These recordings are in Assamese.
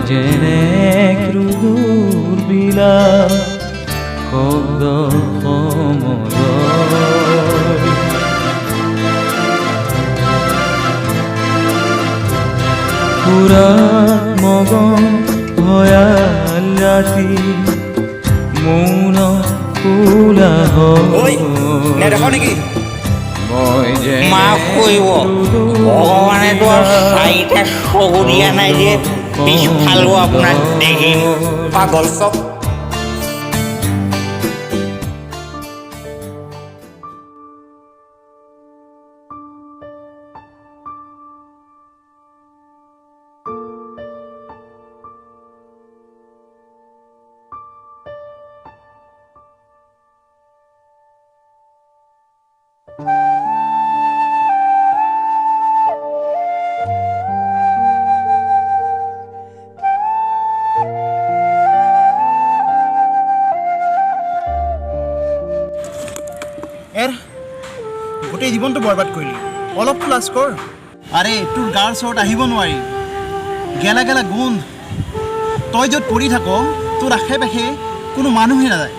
যেনে ক্ৰুৰ বিলাপ শব্দ সমদয় পুৰাণ মগন ভয়াল ৰাতি মৌন কোলাহ মই যে মাফ কৰিব ভগৱানেতো আৰু চাৰিটা চকু দিয়া নাই যে পিছফালো আপোনাক দেখিম পাগল চব গোটেই জীৱনটো বৰবাদ কৰিলি অলপতো লাজ কৰ আৰে তোৰ গাৰ ওচৰত আহিব নোৱাৰি গেলা গেলা গোন্ধ তই য'ত পৰি থাক তোৰ আশে পাশে কোনো মানুহে নাযায়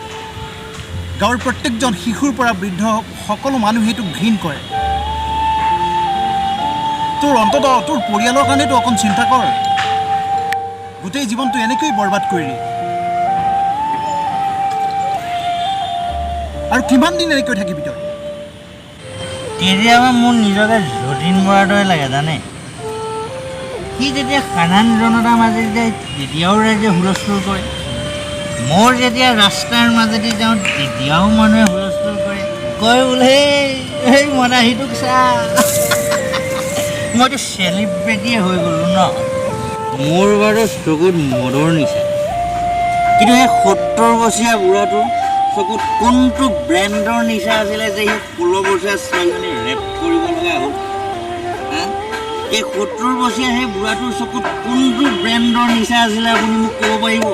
গাঁৱৰ প্ৰত্যেকজন শিশুৰ পৰা বৃদ্ধ সকলো মানুহে তোক ঘৃণ কৰে তোৰ অন্ততঃ তোৰ পৰিয়ালৰ কাৰণেতো অকণ চিন্তা কৰ গোটেই জীৱনটো এনেকৈ বৰবাদ কৰিলি আৰু কিমান দিন এনেকৈ থাকিবি তই কেতিয়াবা মোৰ নিজকে যতীন বৰাৰ দৰে লাগে জানে সি যেতিয়া সাধাৰণ জনতাৰ মাজেদি যায় তেতিয়াও ৰাইজে হুলস্থুল কৰে মোৰ যেতিয়া ৰাস্তাৰ মাজেদি যাওঁ তেতিয়াও মানুহে হুলস্থুল কৰে কয় বোলে সেই মদাহীটোক চা মইতো চেলিব্ৰিটিয়ে হৈ গ'লোঁ ন মোৰ বাৰু চকুত মদৰ নিচা কিন্তু সেই 70 বছৰীয়া বুঢ়াটোৰ চকুত কোনটো ব্ৰেণ্ডৰ নিচা আছিলে যে সেই 16 বছৰীয়া ছোৱালীজনী ৰেপ কৰিব লগা হ'ল এই 70 বছৰীয়া সেই বুঢ়াটোৰ চকুত কোনটো ব্ৰেণ্ডৰ নিচা আছিলে আপুনি মোক ক'ব পাৰিব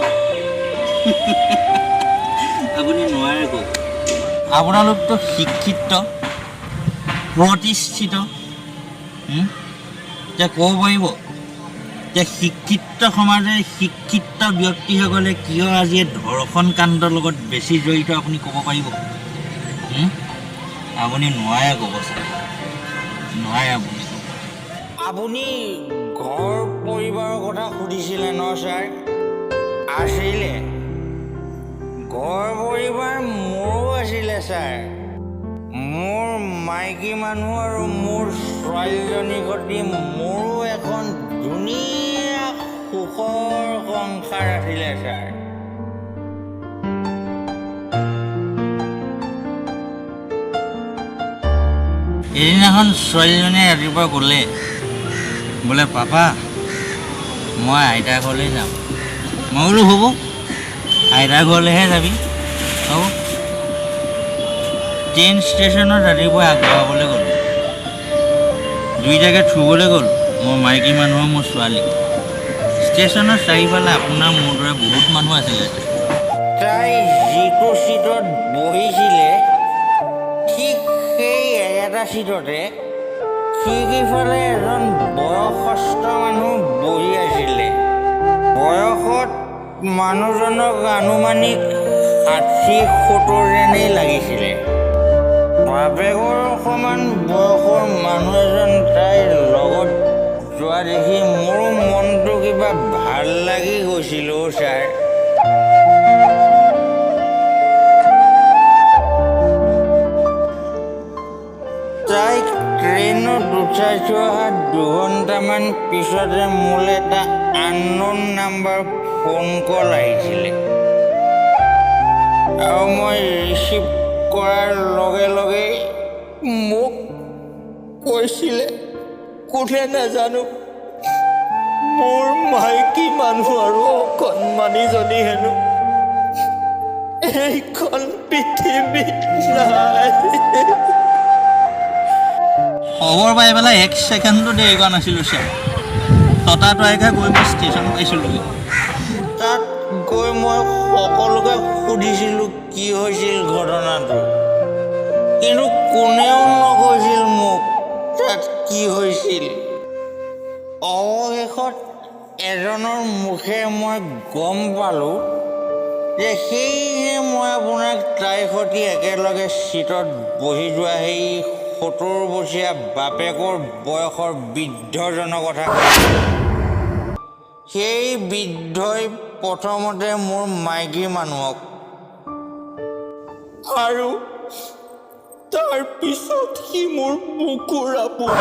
আপুনি নোৱাৰে কওক আপোনালোকতো শিক্ষিত প্ৰতিষ্ঠিত এতিয়া ক'ব পাৰিব যে শিক্ষিত সমাজে শিক্ষিত ব্যক্তিসকলে কিয় আজি ধৰ্ষণ কাণ্ডৰ লগত বেছি জড়িত আপুনি ক'ব পাৰিব আপুনি নোৱাৰে ক'ব ছাৰ নোৱাৰে আপুনি ঘৰ পৰিবাৰৰ কথা সুধিছিলে ন ছাৰ আছিলে ঘৰ পৰিবাৰ মোৰো আছিলে ছাৰ মোৰ মাইকী মানুহ আৰু মোৰ ছোৱালীজনীৰ সৈতে মোৰো এখন ধুনীয়া সুখৰ সংসাৰ আছিলে ছাৰ এদিনাখন ছোৱালীজনীয়ে ৰাতিপুৱা ক'লে বোলে পাপা মই আইতাৰ ঘৰলৈ যাম মই বোলো হ'ব আইতাৰ ঘৰলৈহে যাবি হ'ব ট্ৰেইন ষ্টেচনত ৰাতিপুৱা আগবঢ়াবলৈ গ'লোঁ দুইটাকে থ'বলৈ গ'লোঁ মোৰ মাইকী মানুহ মোৰ ছোৱালী ষ্টেচনৰ চাৰিওফালে আপোনাৰ মোৰ দৰে বহুত মানুহ আছিলে তাই যিটো চিটত বহিছিলে ঠিক সেই একেটা চিটতে খিৰিকীফালে এজন বয়সস্থ মানুহ বহি আছিলে বয়সত মানুহজনক আনুমানিক 60-70 যেনেই লাগিছিলে বাপেকৰ সমান বয়সৰ মানুহ এজন তাইৰ লগত যোৱা দেখি মোৰো মনটো কিবা ভাল লাগি গৈছিল ছাৰ তাইক ট্ৰেইনত উঠাই থৈ অহা 2 ঘণ্টামান পিছতে মোলৈ এটা আননোন নাম্বাৰ ফোন কল আহিছিলে আৰু মই ৰিচিভ কৰাৰ লগে লগে মোক কৈছিলে কোনে নাজানো মোৰ মাইকী মানুহ আৰু অকণমানিজনী হেনো এইখন পৃথিৱীত নাই খবৰ পাই পেলাই 1 ছেকেণ্ডো দেৰি কৰা নাছিলোঁ ছাৰ ততাতৈয়াকৈ গৈ মই ষ্টেচন পাইছিলোঁগৈ তাত গৈ মই সকলোকে সুধিছিলোঁ কি হৈছিল ঘটনাটো কিন্তু কোনেও নকৈছিল মোক তাত কি হৈছিল অৱশেষত এজনৰ মুখে মই গম পালোঁ যে সেয়েহে মই আপোনাক তাইৰ সৈতে একেলগে চিটত বহি যোৱা সেই 70 বছৰীয়া বাপেকৰ বয়সৰ বৃদ্ধজনৰ কথা সেই বৃদ্ধই প্ৰথমতে মোৰ মাইকী মানুহক আৰু তাৰ পিছত সি মোৰ বুকুৰ আপোন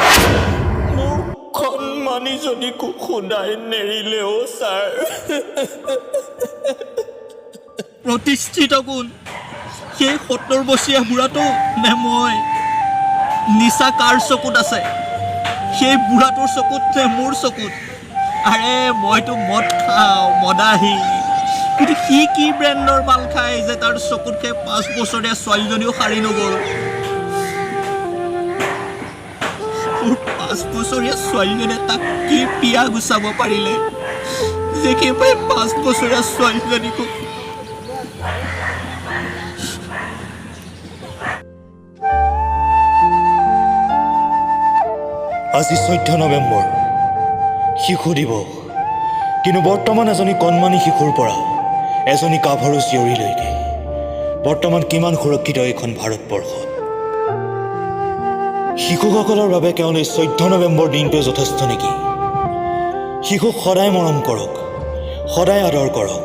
মুখখন মানি যদি খুদাই নেৰিলেও ছাৰ প্ৰতিষ্ঠিত কোন সেই 70 বছৰীয়া বুঢ়াটো নে মই নিচা কাৰ চকুত আছে সেই বুঢ়াটোৰ চকুত নে মোৰ চকুত আৰে মইতো মদ খাওঁ মদাহী কিন্তু সি কি ব্ৰেণ্ডৰ মাল খায় যে তাৰ চকুত সেই 5 বছৰীয়া ছোৱালীজনীও সাৰি নগ'ল মোৰ 5 বছৰীয়া ছোৱালীজনীয়ে তাক কি পিয়া গুচাব পাৰিলে যে কেৱল 5 বছৰীয়া ছোৱালীজনীকো আজি 14 নৱেম্বৰ শিশু দিৱস কিন্তু বৰ্তমান এজনী কণমানি শিশুৰ পৰা এজনী গাভৰু জীয়ৰীলৈকে বৰ্তমান কিমান সুৰক্ষিত এইখন ভাৰতবৰ্ষত শিশুসকলৰ বাবে কেৱল এই 14 নৱেম্বৰ দিনটোৱে যথেষ্ট নেকি শিশুক সদায় মৰম কৰক সদায় আদৰ কৰক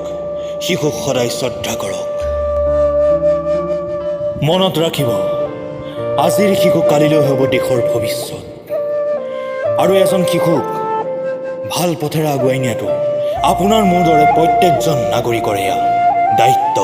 শিশুক সদায় শ্ৰদ্ধা কৰক মনত ৰাখিব আজিৰ শিশু কালিলৈ হ'ব দেশৰ ভৱিষ্যত আৰু এজন শিশুক ভাল পথেৰে আগুৱাই নিয়াটো আপোনাৰ মোৰ দৰে প্ৰত্যেকজন নাগৰিকৰে দায়িত্ব